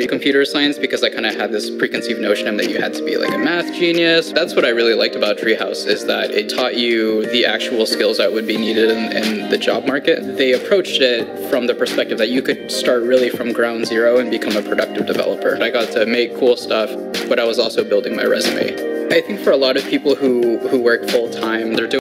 computer science because I kind of had this preconceived notion that you had to be like a math genius. That's what I really liked about Treehouse, is that it taught you the actual skills that would be needed in the job market. They approached it from the perspective that you could start really from ground zero and become a productive developer. I got to make cool stuff, but I was also building my resume. I think for a lot of people who work full time, they're doing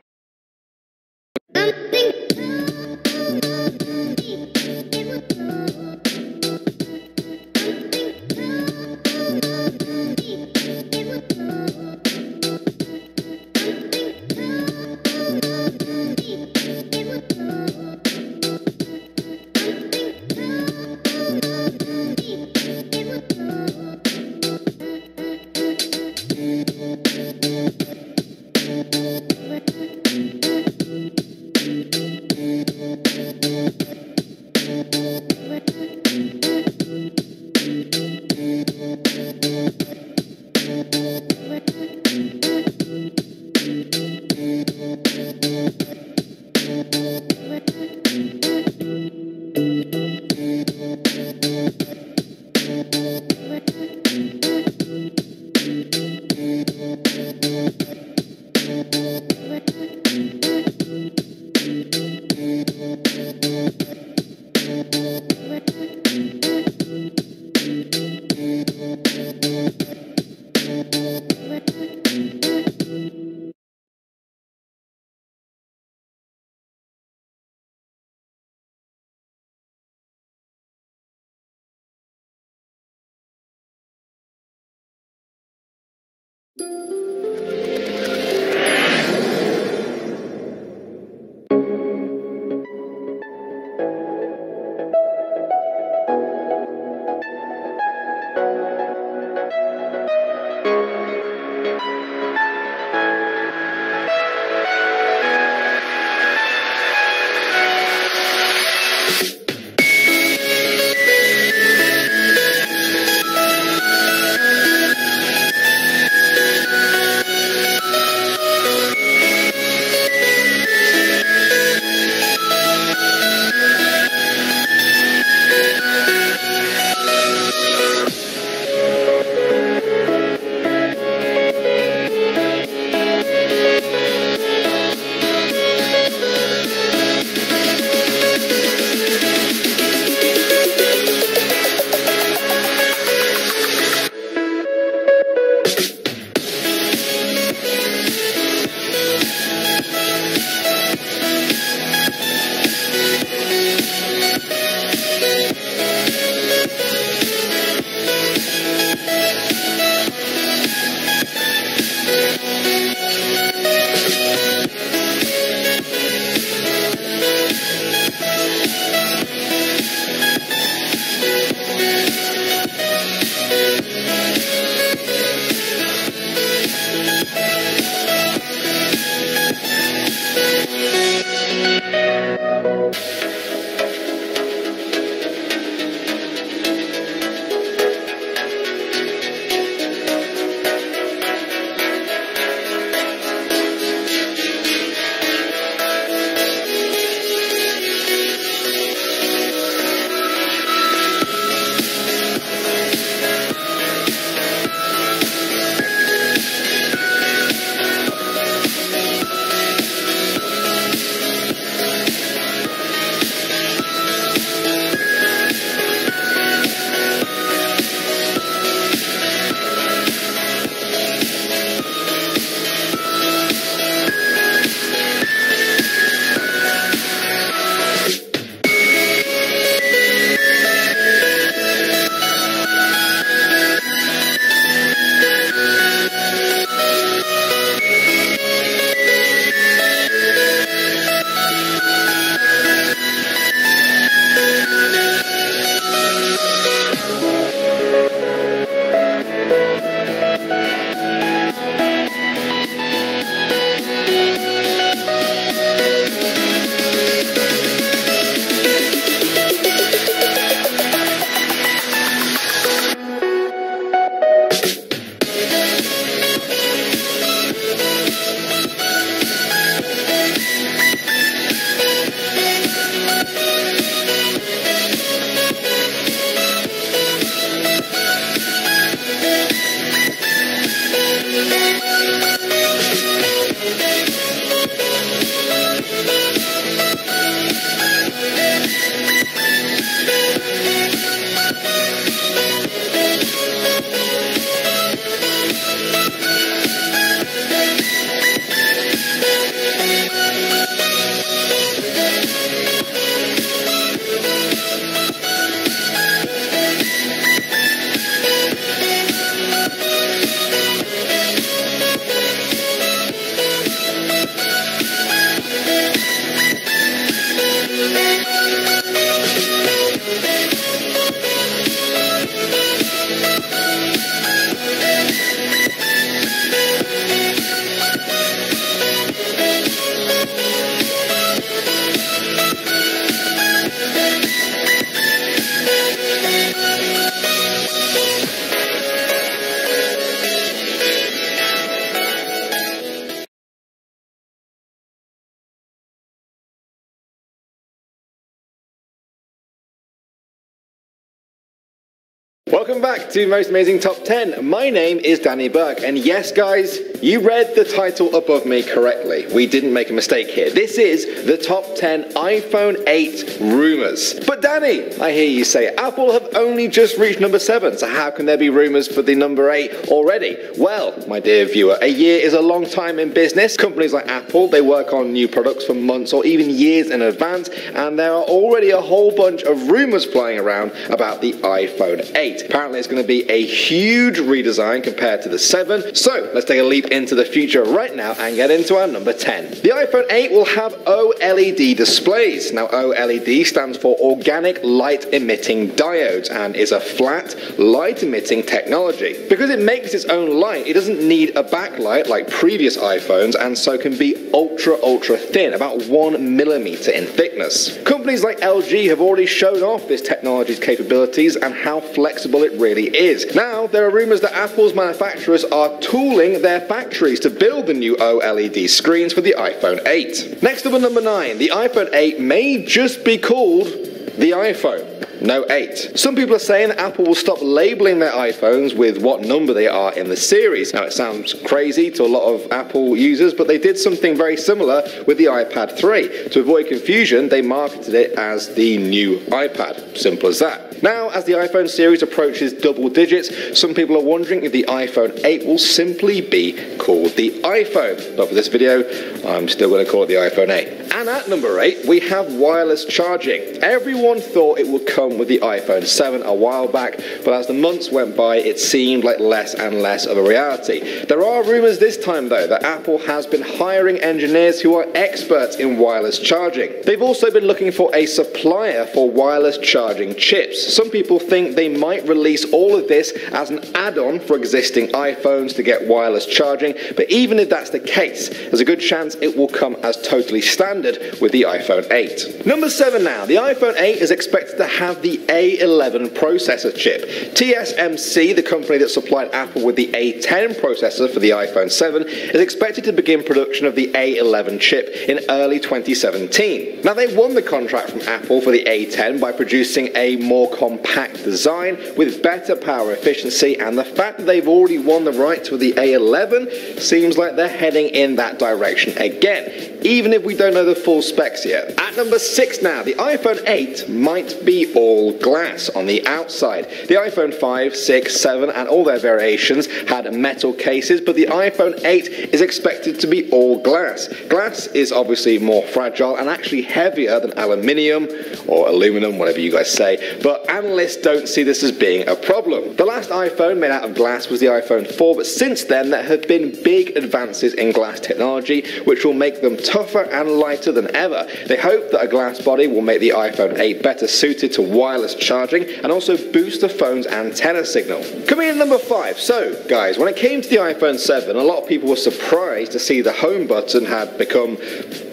Welcome back to Most Amazing Top 10. My name is Danny Burke, and yes, guys, you read the title above me correctly. We didn't make a mistake here. This is the top 10 iPhone 8 rumors. But Danny, I hear you say, Apple have only just reached number 7, so how can there be rumors for the number 8 already? Well, my dear viewer, a year is a long time in business. Companies like Apple, they work on new products for months or even years in advance, and there are already a whole bunch of rumors flying around about the iPhone 8. Apparently it's going to be a huge redesign compared to the 7. So let's take a leap into the future right now and get into our number 10. The iPhone 8 will have OLED displays. Now OLED stands for Organic Light Emitting Diodes and is a flat light emitting technology. Because it makes its own light, it doesn't need a backlight like previous iPhones, and so can be ultra thin, about 1 millimeter in thickness. Companies like LG have already shown off this technology's capabilities and how flexible it really is. Now, there are rumors that Apple's manufacturers are tooling their factories to build the new OLED screens for the iPhone 8. Next up at number 9, the iPhone 8 may just be called the iPhone. No 8. Some people are saying that Apple will stop labeling their iPhones with what number they are in the series. Now, it sounds crazy to a lot of Apple users, but they did something very similar with the iPad 3. To avoid confusion, they marketed it as the new iPad. Simple as that. Now, as the iPhone series approaches double digits, some people are wondering if the iPhone 8 will simply be called the iPhone. But for this video, I'm still going to call it the iPhone 8. And at number 8, we have wireless charging. Everyone thought it would come with the iPhone 7 a while back, but as the months went by, it seemed like less and less of a reality. There are rumors this time, though, that Apple has been hiring engineers who are experts in wireless charging. They've also been looking for a supplier for wireless charging chips. Some people think they might release all of this as an add-on for existing iPhones to get wireless charging, but even if that's the case, there's a good chance it will come as totally standard with the iPhone 8. Number 7 now. The iPhone 8 is expected to have the A11 processor chip. TSMC, the company that supplied Apple with the A10 processor for the iPhone 7, is expected to begin production of the A11 chip in early 2017. Now, they won the contract from Apple for the A10 by producing a more compact design with better power efficiency, and the fact that they've already won the right to the A11 seems like they're heading in that direction again, even if we don't know the full specs yet. At number 6 now, the iPhone 8 might be all glass on the outside. The iPhone 5, 6, 7 and all their variations had metal cases, but the iPhone 8 is expected to be all glass. Glass is obviously more fragile and actually heavier than aluminium or aluminum, whatever you guys say, but analysts don't see this as being a problem. The last iPhone made out of glass was the iPhone 4, but since then there have been big advances in glass technology which will make them tougher and lighter than ever. They hope that a glass body will make the iPhone 8 better suited to wireless charging and also boost the phone's antenna signal. Coming in number 5. So, guys, when it came to the iPhone 7, a lot of people were surprised to see the home button had become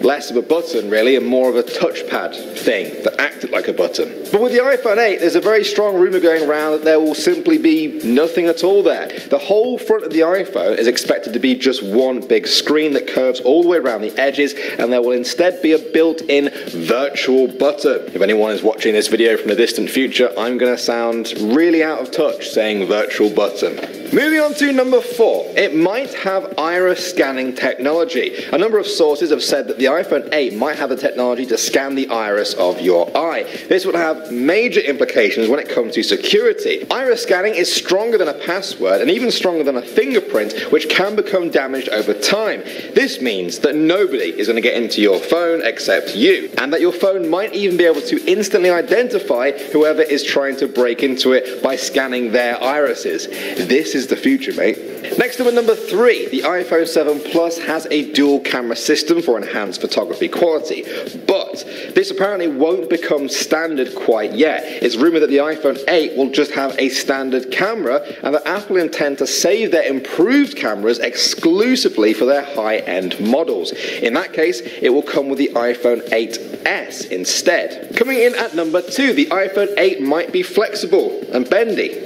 less of a button, really, and more of a touchpad thing that acted like a button. But with the iPhone 8, there's a very strong rumor going around that there will simply be nothing at all there. The whole front of the iPhone is expected to be just one big screen that curves all the way around the edges, and there will instead be a built-in virtual button. If anyone is watching this video from the distant future, I'm going to sound really out of touch saying virtual button. Moving on to number 4, it might have iris scanning technology. A number of sources have said that the iPhone 8 might have the technology to scan the iris of your eye. This would have major implications when it comes to security. Iris scanning is stronger than a password and even stronger than a fingerprint, which can become damaged over time. This means that nobody is going to get into your phone except you, and that your phone might even be able to instantly identify whoever is trying to break into it by scanning their irises. This is the future, mate. Next up at number 3, the iPhone 7 Plus has a dual camera system for enhanced photography quality, but this apparently won't become standard quite yet. It's rumored that the iPhone 8 will just have a standard camera, and that Apple intend to save their improved cameras exclusively for their high-end models. In that case, it will come with the iPhone 8s instead. Coming in at number 2, the iPhone 8 might be flexible and bendy,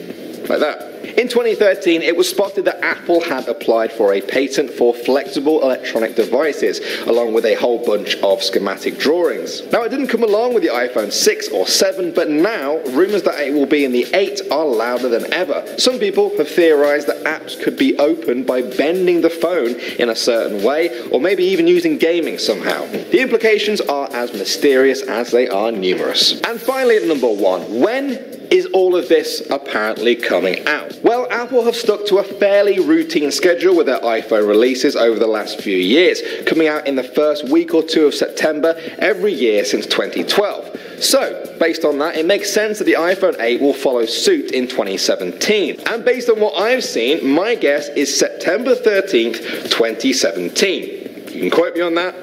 like that. In 2013, it was spotted that Apple had applied for a patent for flexible electronic devices, along with a whole bunch of schematic drawings. Now, it didn't come along with the iPhone 6 or 7, but now rumors that it will be in the 8 are louder than ever. Some people have theorized that apps could be opened by bending the phone in a certain way, or maybe even using gaming somehow. The implications are as mysterious as they are numerous. And finally, at number 1, when is all of this apparently coming out? Well, Apple have stuck to a fairly routine schedule with their iPhone releases over the last few years, coming out in the first week or two of September every year since 2012. So, based on that, it makes sense that the iPhone 8 will follow suit in 2017. And based on what I've seen, my guess is September 13th, 2017. You can quote me on that.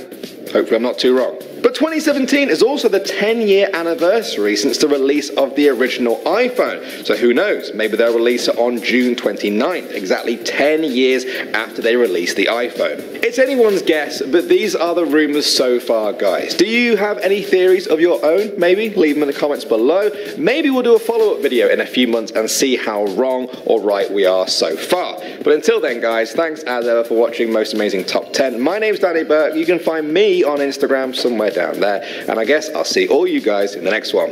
Hopefully I'm not too wrong. But 2017 is also the 10-year anniversary since the release of the original iPhone. So who knows, maybe they'll release it on June 29th, exactly 10 years after they released the iPhone. It's anyone's guess, but these are the rumors so far, guys. Do you have any theories of your own? Maybe leave them in the comments below. Maybe we'll do a follow-up video in a few months and see how wrong or right we are so far. But until then, guys, thanks as ever for watching Most Amazing Top 10. My name's Danny Burke. You can find me on Instagram somewhere down there, and I guess I'll see all you guys in the next one.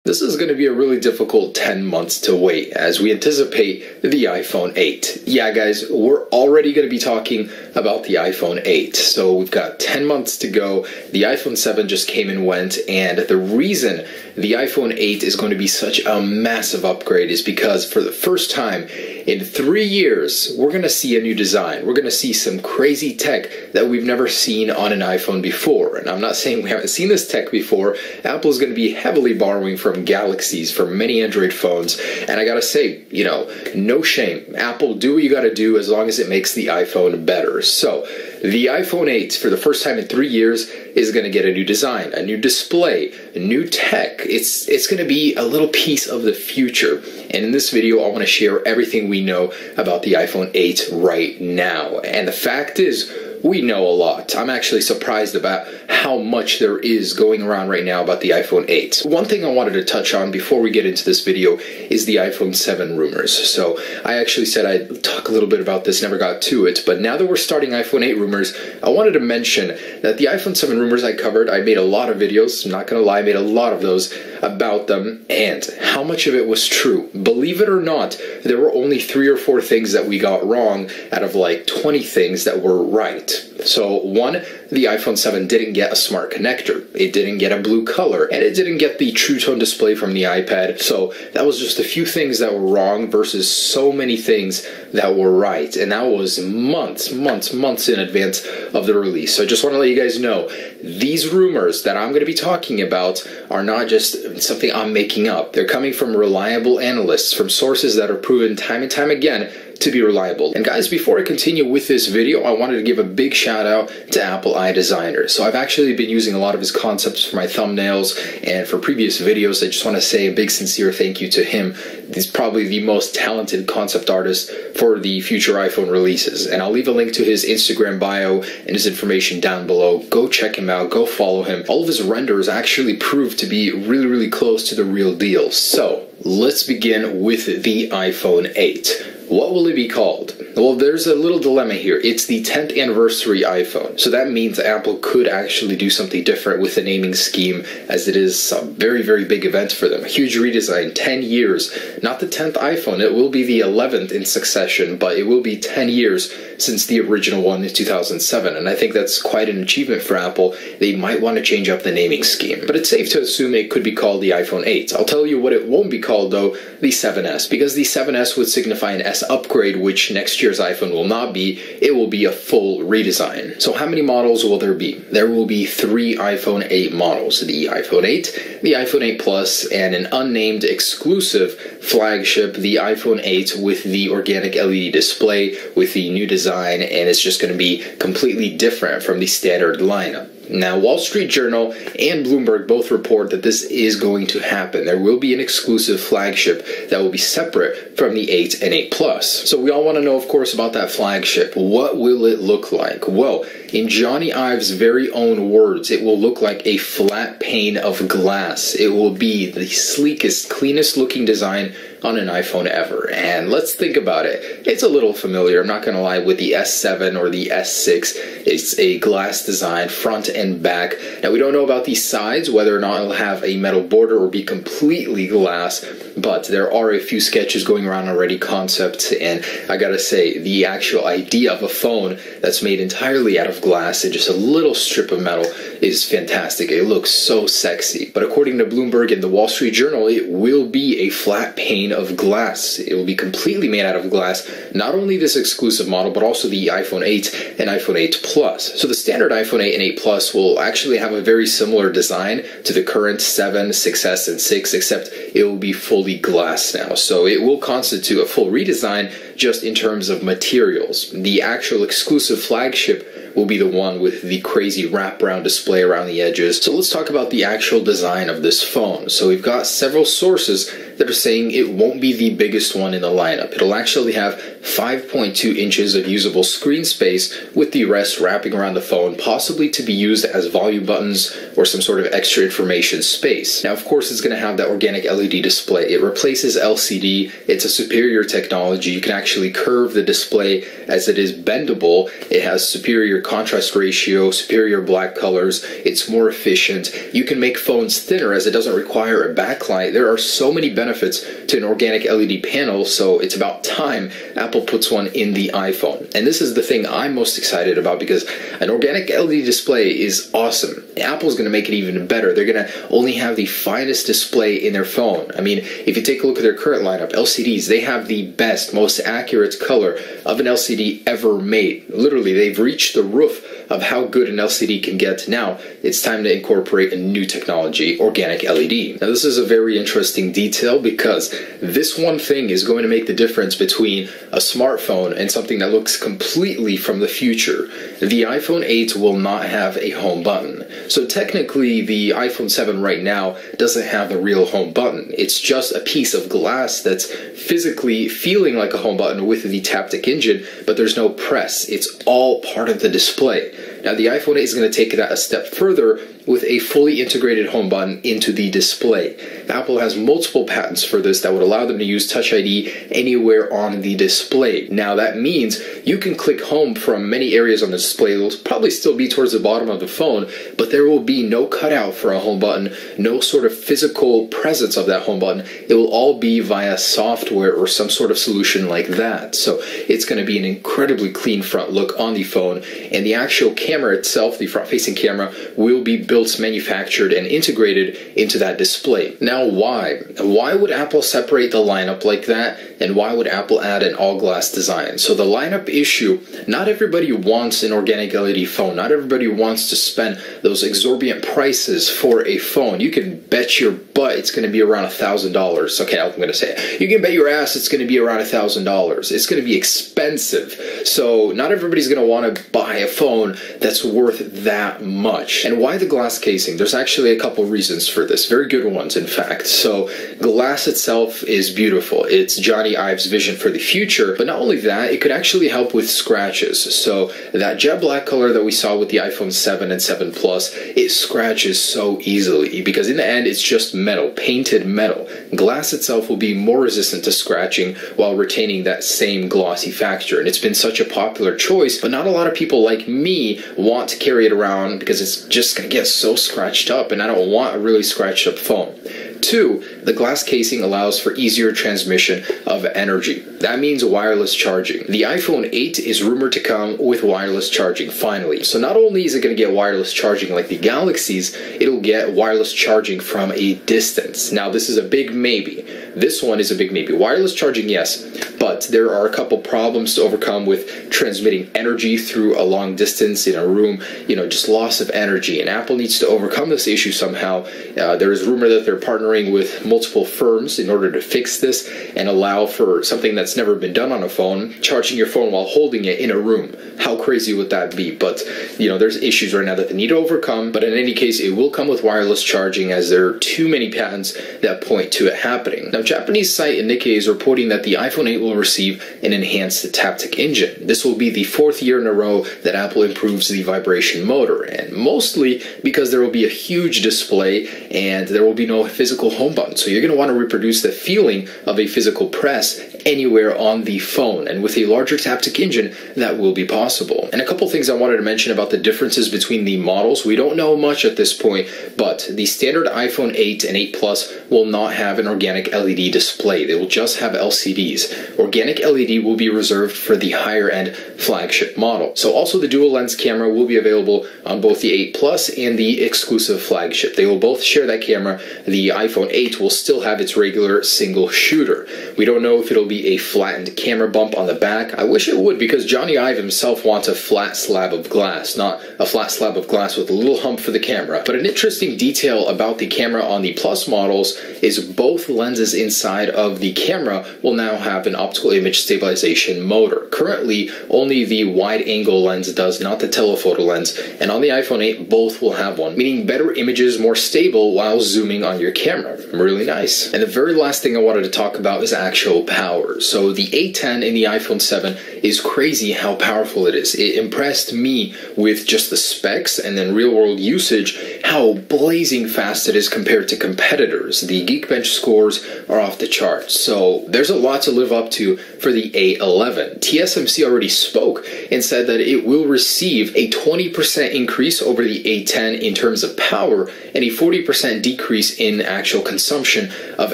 This is going to be a really difficult 10 months to wait as we anticipate the iPhone 8. Yeah, guys, we're already going to be talking about the iPhone 8. So we've got 10 months to go. The iPhone 7 just came and went, and the reason the iPhone 8 is going to be such a massive upgrade is because for the first time in 3 years, we're going to see a new design. We're going to see some crazy tech that we've never seen on an iPhone before. And I'm not saying we haven't seen this tech before. Apple's going to be heavily borrowing from Galaxies for many Android phones, and I gotta say, you know, no shame. Apple, do what you gotta do as long as it makes the iPhone better. So, the iPhone 8, for the first time in 3 years, is gonna get a new design, a new display, a new tech. It's gonna be a little piece of the future. And in this video, I wanna share everything we know about the iPhone 8 right now. And the fact is, we know a lot. I'm actually surprised about how much there is going around right now about the iPhone 8. One thing I wanted to touch on before we get into this video is the iPhone 7 rumors. So I actually said I'd talk a little bit about this, never got to it, but now that we're starting iPhone 8 rumors, I wanted to mention that the iPhone 7 rumors I covered, I made a lot of videos, I'm not gonna lie, I made a lot of those about them, and how much of it was true. Believe it or not, there were only 3 or 4 things that we got wrong out of like 20 things that were right. So, one, the iPhone 7 didn't get a smart connector, it didn't get a blue color, and it didn't get the True Tone display from the iPad. So that was just a few things that were wrong versus so many things that were right, and that was months in advance of the release. So I just want to let you guys know, these rumors that I'm going to be talking about are not just something I'm making up. They're coming from reliable analysts, from sources that are proven time and time again to be reliable. And guys, before I continue with this video, I wanted to give a big shout out to Apple iDesigner. So I've actually been using a lot of his concepts for my thumbnails and for previous videos. I just want to say a big sincere thank you to him. He's probably the most talented concept artist for the future iPhone releases. And I'll leave a link to his Instagram bio and his information down below. Go check him out, go follow him. All of his renders actually proved to be really close to the real deal. So let's begin with the iPhone 8. What will it be called? Well, there's a little dilemma here. It's the 10th anniversary iPhone. So that means Apple could actually do something different with the naming scheme, as it is a very big event for them. A huge redesign, 10 years. Not the 10th iPhone, it will be the 11th in succession, but it will be 10 years since the original one in 2007. And I think that's quite an achievement for Apple. They might want to change up the naming scheme. But it's safe to assume it could be called the iPhone 8. I'll tell you what it won't be called, though, the 7S, because the 7S would signify an S upgrade, which next year's iPhone will not be. It will be a full redesign. So how many models will there be? There will be 3 iPhone 8 models. The iPhone 8, the iPhone 8 Plus, and an unnamed exclusive flagship, the iPhone 8 with the organic LED display, with the new design, and it's just going to be completely different from the standard lineup. Now, Wall Street Journal and Bloomberg both report that this is going to happen. There will be an exclusive flagship that will be separate from the 8 and 8 Plus. So we all want to know, of course, about that flagship. What will it look like? Well, in Johnny Ive's very own words, it will look like a flat pane of glass. It will be the sleekest, cleanest looking design on an iPhone ever. And let's think about it. It's a little familiar, I'm not going to lie, with the S7 or the S6. It's a glass design, front and back. Now, we don't know about the sides, whether or not it'll have a metal border or be completely glass, but there are a few sketches going around already, concepts, and I gotta say, the actual idea of a phone that's made entirely out of glass and just a little strip of metal is fantastic. It looks so sexy. But according to Bloomberg and the Wall Street Journal, it will be a flat pane of glass. It will be completely made out of glass. Not only this exclusive model, but also the iPhone 8 and iPhone 8 Plus. So the standard iPhone 8 and 8 Plus will actually have a very similar design to the current 7, 6S, and 6, except it will be fully glass now. So it will constitute a full redesign just in terms of materials. The actual exclusive flagship will be the one with the crazy wraparound display around the edges. So let's talk about the actual design of this phone. So we've got several sources that are saying it won't be the biggest one in the lineup. It'll actually have 5.2 inches of usable screen space, with the rest wrapping around the phone, possibly to be used as volume buttons or some sort of extra information space. Now, of course, it's going to have that organic LED display. It replaces LCD. It's a superior technology. You can actually curve the display as it is bendable. It has superior contrast ratio, superior black colors. It's more efficient. You can make phones thinner as it doesn't require a backlight. There are so many benefits to an organic LED panel, so it's about time Apple puts one in the iPhone. And this is the thing I'm most excited about, because an organic LED display is awesome. Apple's going to make it even better. They're going to only have the finest display in their phone. I mean, if you take a look at their current lineup, LCDs, they have the best, most accurate color of an LCD ever made. Literally, they've reached the roof of how good an LCD can get. Now, it's time to incorporate a new technology, organic LED. Now, this is a very interesting detail, because this one thing is going to make the difference between a smartphone and something that looks completely from the future. The iPhone 8 will not have a home button. So technically, the iPhone 7 right now doesn't have a real home button. It's just a piece of glass that's physically feeling like a home button with the Taptic engine, but there's no press. It's all part of the display. Now, the iPhone 8 is going to take that a step further with a fully integrated home button into the display. Apple has multiple patents for this that would allow them to use Touch ID anywhere on the display. Now, that means you can click home from many areas on the display. It'll probably still be towards the bottom of the phone, but there will be no cutout for a home button, no sort of physical presence of that home button. It will all be via software or some sort of solution like that. So it's going to be an incredibly clean front look on the phone, and the actual camera itself, the front-facing camera, will be built, manufactured, and integrated into that display. Now, why? Why would Apple separate the lineup like that, and why would Apple add an all-glass design? So the lineup issue, not everybody wants an organic LED phone. Not everybody wants to spend those exorbitant prices for a phone. You can bet your butt it's going to be around $1,000. Okay, I'm going to say it. You can bet your ass it's going to be around $1,000. It's going to be expensive. So not everybody's going to want to buy a phone that's worth that much. And why the glass casing? There's actually a couple reasons for this. Very good ones, in fact. So glass itself is beautiful. It's Johnny Ive's vision for the future. But not only that, it could actually help with scratches. So that jet black color that we saw with the iPhone 7 and 7 Plus, it scratches so easily, because in the end, it's just metal, painted metal. Glass itself will be more resistant to scratching while retaining that same glossy factor. And it's been such a popular choice, but not a lot of people like me want to carry it around because it's just going to get so scratched up, and I don't want a really scratched up phone. 2, the glass casing allows for easier transmission of energy. That means wireless charging. The iPhone 8 is rumored to come with wireless charging finally. So not only is it going to get wireless charging like the Galaxies, it'll get wireless charging from a distance. Now, this is a big maybe. This one is a big maybe. Wireless charging, yes, but there are a couple problems to overcome with transmitting energy through a long distance in a room, just loss of energy. And Apple needs to overcome this issue somehow. There is rumor that they're partnering partnering with multiple firms in order to fix this and allow for something that's never been done on a phone, charging your phone while holding it in a room. How crazy would that be? But, you know, there's issues right now that they need to overcome, but in any case, it will come with wireless charging as there are too many patents that point to it happening. Now, Japanese site Nikkei is reporting that the iPhone 8 will receive an enhanced Taptic engine. This will be the 4th year in a row that Apple improves the vibration motor, and mostly because there will be a huge display and there will be no physical home button. So you're going to want to reproduce the feeling of a physical press anywhere on the phone, and with a larger Taptic engine, that will be possible. And a couple things I wanted to mention about the differences between the models. We don't know much at this point, but the standard iPhone 8 and 8 Plus will not have an organic LED display. They will just have LCDs. Organic LED will be reserved for the higher end flagship model. So also the dual lens camera will be available on both the 8 Plus and the exclusive flagship. They will both share that camera. The iPhone 8 will still have its regular single shooter. We don't know if it'll be a flattened camera bump on the back. I wish it would, because Johnny Ive himself wants a flat slab of glass, not a flat slab of glass with a little hump for the camera. But an interesting detail about the camera on the Plus models is both lenses inside of the camera will now have an optical image stabilization motor. Currently, only the wide angle lens does, not the telephoto lens, and on the iPhone 8, both will have one, meaning better images, more stable while zooming on your camera. Really nice. And the very last thing I wanted to talk about is actual power. So the A10 in the iPhone 7 is crazy how powerful it is. It impressed me with just the specs and then real-world usage, how blazing fast it is compared to competitors. The Geekbench scores are off the charts. So there's a lot to live up to for the A11. TSMC already spoke and said that it will receive a 20% increase over the A10 in terms of power and a 40% decrease in actual consumption of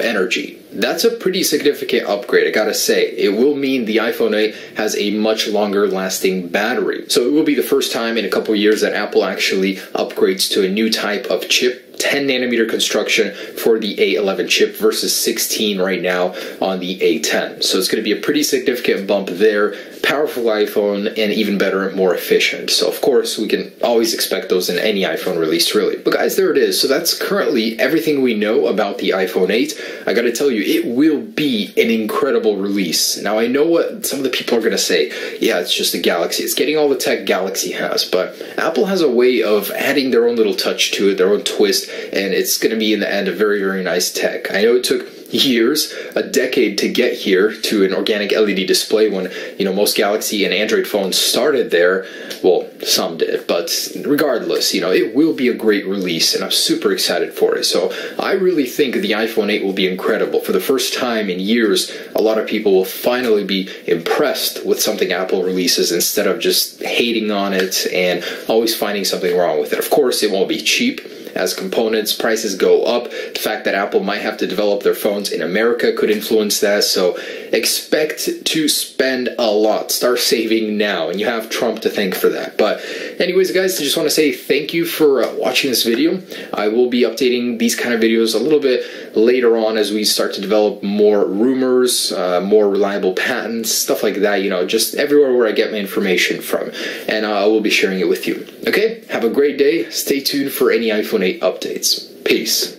energy. That's a pretty significant upgrade, I gotta say. It will mean the iPhone 8 has a much longer lasting battery. So it will be the first time in a couple years that Apple actually upgrades to a new type of chip. 10 nanometer construction for the A11 chip versus 16 right now on the A10. So it's going to be a pretty significant bump there. Powerful iPhone, and even better, more efficient. So of course we can always expect those in any iPhone release, really. But guys, there it is. So that's currently everything we know about the iPhone 8. I gotta tell you, it will be an incredible release. Now I know what some of the people are gonna say. Yeah, it's just a Galaxy. It's getting all the tech Galaxy has, but Apple has a way of adding their own little touch to it, their own twist, and it's gonna be in the end a very, very nice tech. I know it took years, a decade to get here to an organic LED display when, you know, most Galaxy and Android phones started there. Well, some did, but regardless, you know, it will be a great release and I'm super excited for it. So I really think the iPhone 8 will be incredible. For the first time in years, a lot of people will finally be impressed with something Apple releases instead of just hating on it and always finding something wrong with it. Of course, it won't be cheap. As components prices go up, the fact that Apple might have to develop their phones in America could influence that, so expect to spend a lot. Start saving now, and you have Trump to thank for that. But anyways, guys, I just want to say thank you for watching this video. I will be updating these kind of videos a little bit later on as we start to develop more rumors, more reliable patents, stuff like that, you know, just everywhere where I get my information from, and I will be sharing it with you. Okay, have a great day. Stay tuned for any iPhone 8 updates. Peace.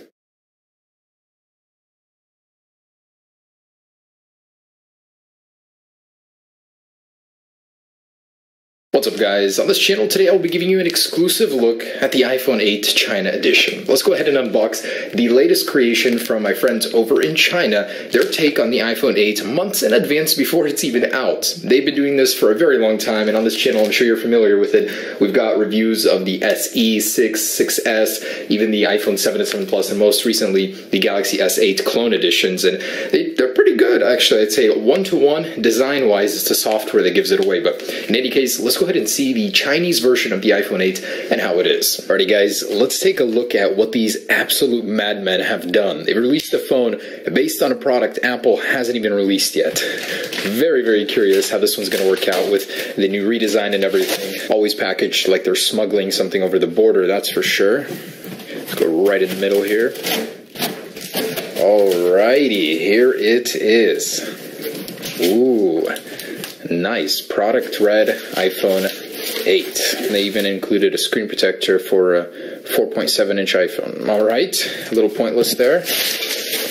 What's up, guys? On this channel today I'll be giving you an exclusive look at the iPhone 8 China edition. Let's go ahead and unbox the latest creation from my friends over in China, their take on the iPhone 8 months in advance before it's even out. They've been doing this for a very long time, and on this channel I'm sure you're familiar with it. We've got reviews of the SE, 6, 6S, even the iPhone 7 and 7 Plus, and most recently the Galaxy S8 clone editions, and they're pretty good, actually. I'd say one-to-one, design-wise, it's the software that gives it away, but in any case, let's go ahead and see the Chinese version of the iPhone 8 and how it is. Alrighty, guys, let's take a look at what these absolute madmen have done. They've released a phone based on a product Apple hasn't even released yet. Very, very curious how this one's going to work out with the new redesign and everything. Always packaged like they're smuggling something over the border, that's for sure. Let's go right in the middle here. Alrighty, here it is. Ooh, nice. Product red iPhone 8. They even included a screen protector for a 4.7-inch iPhone. Alright, a little pointless there.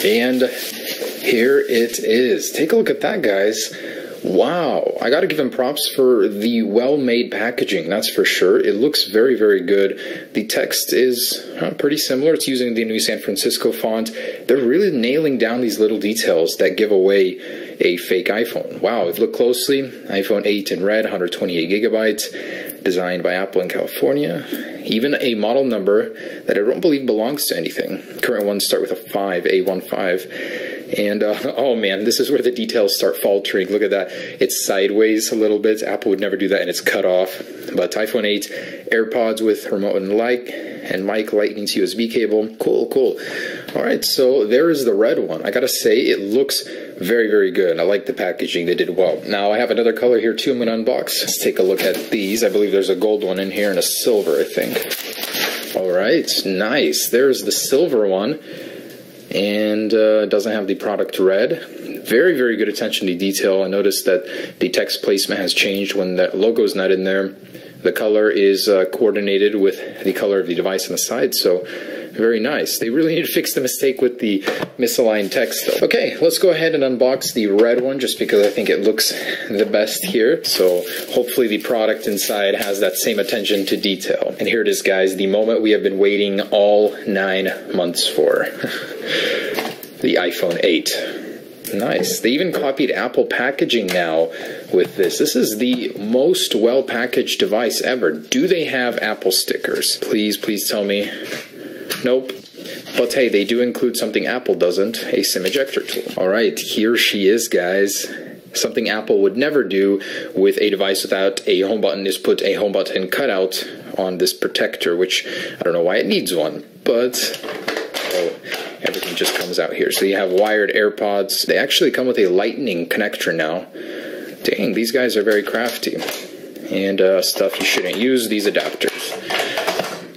And here it is. Take a look at that, guys. Wow, I gotta give him props for the well-made packaging, that's for sure. It looks very, very good. The text is pretty similar. It's using the new San Francisco font. They're really nailing down these little details that give away a fake iPhone. Wow, if you look closely, iPhone 8 in red, 128 gigabytes, designed by Apple in California. Even a model number that I don't believe belongs to anything. Current ones start with a 5, A15. And, oh man, this is where the details start faltering. Look at that. It's sideways a little bit. Apple would never do that, and it's cut off. But iPhone 8, AirPods with remote and mic, lightning to USB cable. Cool, cool. All right, so there is the red one. I gotta say, it looks very, very good. I like the packaging. They did well. Now, I have another color here, too, I'm gonna unbox. Let's take a look at these. I believe there's a gold one in here and a silver, I think. All right, nice. There's the silver one. And doesn't have the product red. Very, very good attention to detail. I noticed that the text placement has changed when that logo is not in there. The color is coordinated with the color of the device on the side, so very nice. They really need to fix the mistake with the misaligned text, though. Okay, let's go ahead and unbox the red one, just because I think it looks the best here. So hopefully the product inside has that same attention to detail. And here it is, guys, the moment we have been waiting all 9 months for. The iPhone 8. Nice. They even copied Apple packaging now with this. This is the most well-packaged device ever. Do they have Apple stickers? Please, please tell me. Nope. But hey, they do include something Apple doesn't, a SIM ejector tool. Alright, here she is, guys. Something Apple would never do with a device without a home button is put a home button cutout on this protector, which I don't know why it needs one, but everything just comes out here. So you have wired AirPods. They actually come with a lightning connector now. Dang, these guys are very crafty. And stuff you shouldn't use, these adapters.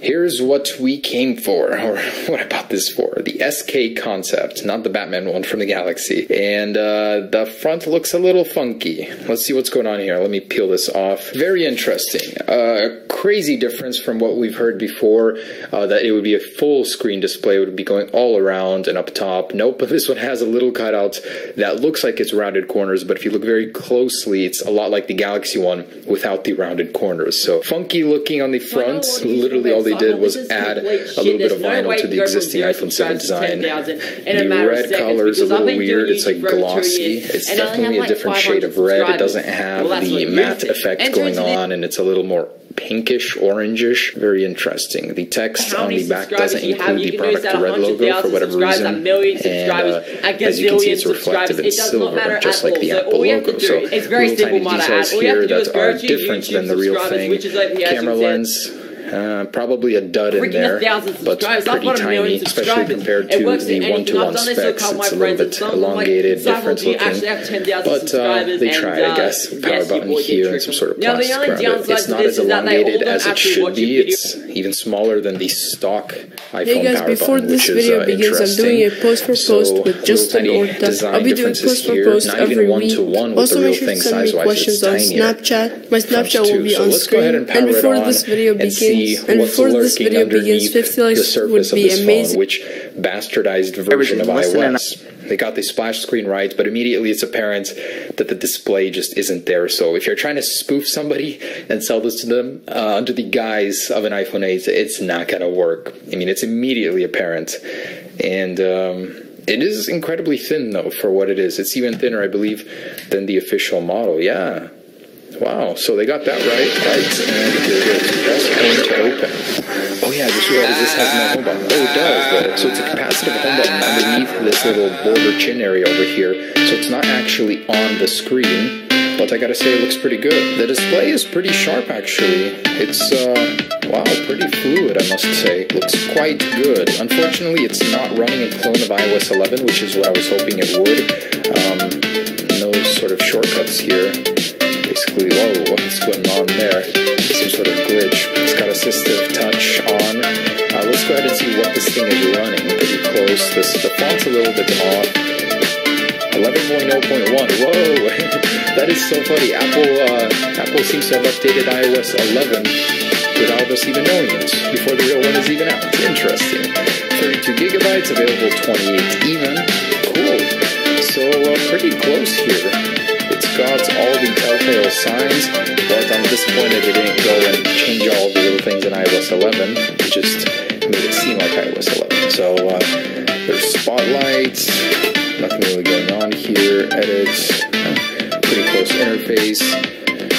Here's what we came for, or what I bought this for. The SK Concept, not the Batman one from the Galaxy. And the front looks a little funky. Let's see what's going on here. Let me peel this off. Very interesting. Crazy difference from what we've heard before, that it would be a full screen display. It would be going all around and up top. Nope, this one has a little cutout that looks like it's rounded corners, but if you look very closely, it's a lot like the Galaxy one without the rounded corners. So funky looking on the front. Literally all they did was add a little bit of vinyl to the existing iPhone 7 design. The red color is a little weird. It's like glossy. It's definitely a different shade of red. It doesn't have the matte effect going on, and it's a little more pinkish, orangish. Very interesting. The text on the back doesn't include the product red logo for whatever reason, and as you can see, it's reflective in silver, just like the Apple logo. So little tiny details here that are different than the real thing. Camera lens. Probably a dud in there, but pretty tiny, especially compared to the one-to-one specs. It's a little bit elongated, different looking, but they tried, I guess. Power button here and some sort of plastic around it. It's not as elongated as it should be. It's even smaller than the stock iPhone power button, which is interesting. I'm doing a post for post with Justin Orta. I'll be doing post for post every week. Also make sure to send me questions on Snapchat. My Snapchat will be on screen. And before this video begins, 50 likes would be amazing. Which bastardized version of iOS. They got the splash screen right, but immediately it's apparent that the display just isn't there. So if you're trying to spoof somebody and sell this to them under the guise of an iPhone 8, it's not going to work. I mean, it's immediately apparent. And it is incredibly thin, though, for what it is. It's even thinner, I believe, than the official model. Yeah. Wow, so they got that right, and here it is. Press home to open. Oh yeah, I just realized this has no home button. Oh, it does, though. So it's a capacitive home button underneath this little border chin area over here. So it's not actually on the screen, but I gotta say it looks pretty good. The display is pretty sharp, actually. It's, wow, pretty fluid, I must say. Looks quite good. Unfortunately, it's not running a clone of iOS 11, which is what I was hoping it would. No sort of shortcuts here. Basically, whoa, what's going on there? Some sort of glitch. It's got assistive touch on. Let's go ahead and see what this thing is running. Pretty close. The font's a little bit off. 11.0.1. Whoa! That is so funny. Apple seems to have updated iOS 11 without us even knowing it before the real one is even out. Interesting. 32 gigabytes, available 28 even. Cool. So pretty close here. It's got all the telltale signs, but I'm disappointed they didn't go and change all the little things in iOS 11. It just made it seem like iOS 11. So there's spotlights, nothing really going on here. Edits, pretty close interface.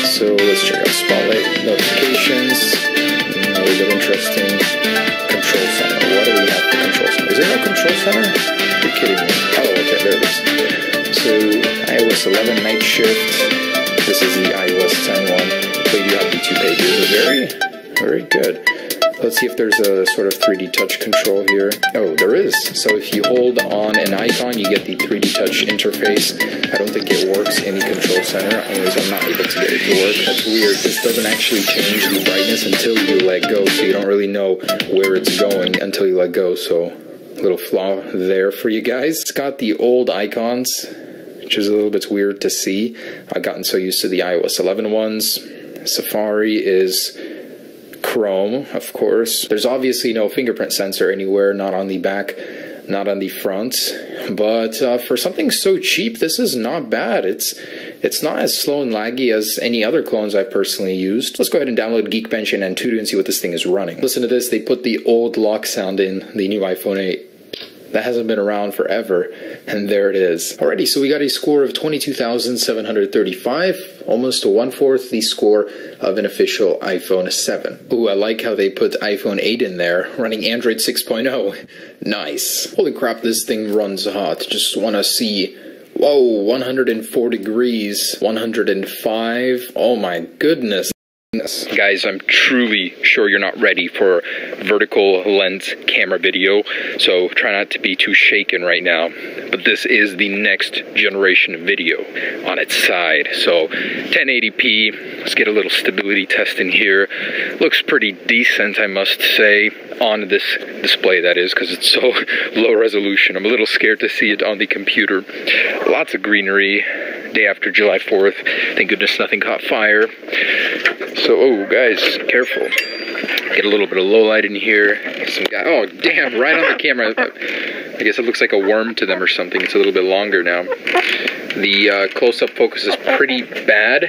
So let's check out Spotlight notifications. A little bit interesting. Control center. What do we have for control center? Is there no control center? You're kidding me. Oh, okay, there it is. So iOS 11 night shift. This is the iOS 10 one. But you have the 2 pages. Very good. Let's see if there's a sort of 3D touch control here. Oh, there is. So if you hold on an icon, you get the 3D touch interface. I don't think it works in the control center. Anyways, I'm not able to get it to work. That's weird. This doesn't actually change the brightness until you let go, so you don't really know where it's going until you let go. So a little flaw there for you guys. It's got the old icons, which is a little bit weird to see. I've gotten so used to the iOS 11 ones. Safari is Chrome, of course. There's obviously no fingerprint sensor anywhere, not on the back, not on the front. But for something so cheap, this is not bad. It's not as slow and laggy as any other clones I've personally used. Let's go ahead and download Geekbench and Antutu and see what this thing is running. Listen to this. They put the old lock sound in the new iPhone 8. That hasn't been around forever, and there it is. Alrighty, so we got a score of 22,735, almost to 1/4 the score of an official iPhone 7. Ooh, I like how they put iPhone 8 in there, running Android 6.0. Nice. Holy crap, this thing runs hot. Just want to see. Whoa, 104 degrees, 105. Oh my goodness. Guys, I'm truly sure you're not ready for vertical lens camera video, so try not to be too shaken right now. But this is the next generation of video on its side. So 1080p, let's get a little stability test in here. Looks pretty decent, I must say, on this display, that is, because it's so low resolution. I'm a little scared to see it on the computer. Lots of greenery. Day after July 4th. Thank goodness nothing caught fire. So, oh, guys, careful. Get a little bit of low light in here. Some guy, oh, damn, right on the camera. I guess it looks like a worm to them or something. It's a little bit longer now. The close-up focus is pretty bad.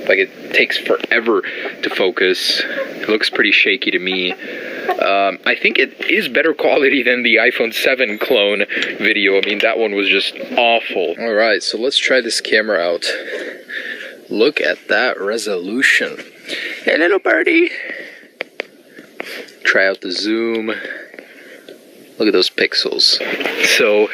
Like, it takes forever to focus. It looks pretty shaky to me. I think it is better quality than the iPhone 7 clone video. I mean, that one was just awful. Alright, so let's try this camera out. Look at that resolution. Hey, little birdie. Try out the zoom. Look at those pixels. So,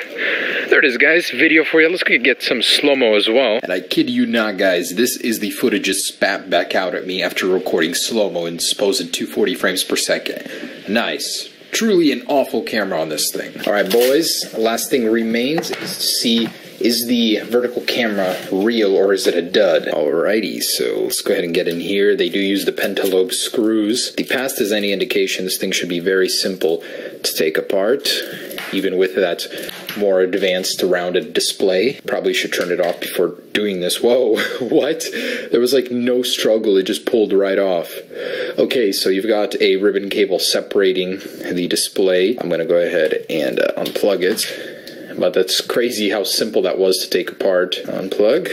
there it is, guys. Video for you. Let's get some slow-mo as well. And I kid you not, guys. This is the footage just spat back out at me after recording slow-mo in supposed 240 frames per second. Nice. Truly an awful camera on this thing. Alright, boys. Last thing remains is to see, is the vertical camera real or is it a dud? Alrighty, so let's go ahead and get in here. They do use the pentalobe screws. The past is any indication, this thing should be very simple to take apart, even with that more advanced rounded display. Probably should turn it off before doing this. Whoa, what? There was like no struggle, it just pulled right off. Okay, so you've got a ribbon cable separating the display. I'm gonna go ahead and unplug it. But that's crazy how simple that was to take apart. Unplug.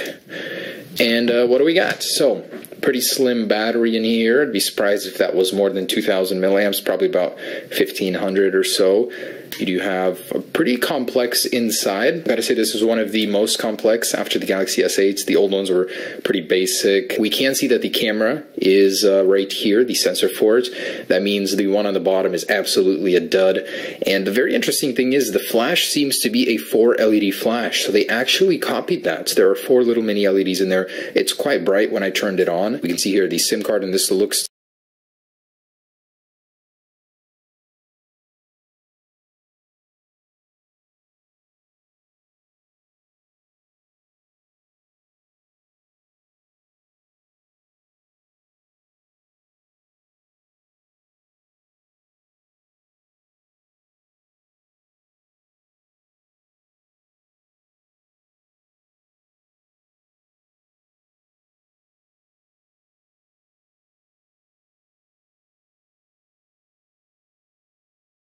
And what do we got? So, pretty slim battery in here. I'd be surprised if that was more than 2,000 milliamps, probably about 1,500 or so. You do have a pretty complex inside. Gotta say this is one of the most complex after the Galaxy S8s. The old ones were pretty basic. We can see that the camera is right here, the sensor for it. That means the one on the bottom is absolutely a dud. And the very interesting thing is the flash seems to be a 4 LED flash. So they actually copied that. There are 4 little mini LEDs in there. It's quite bright when I turned it on. We can see here the SIM card, and this looks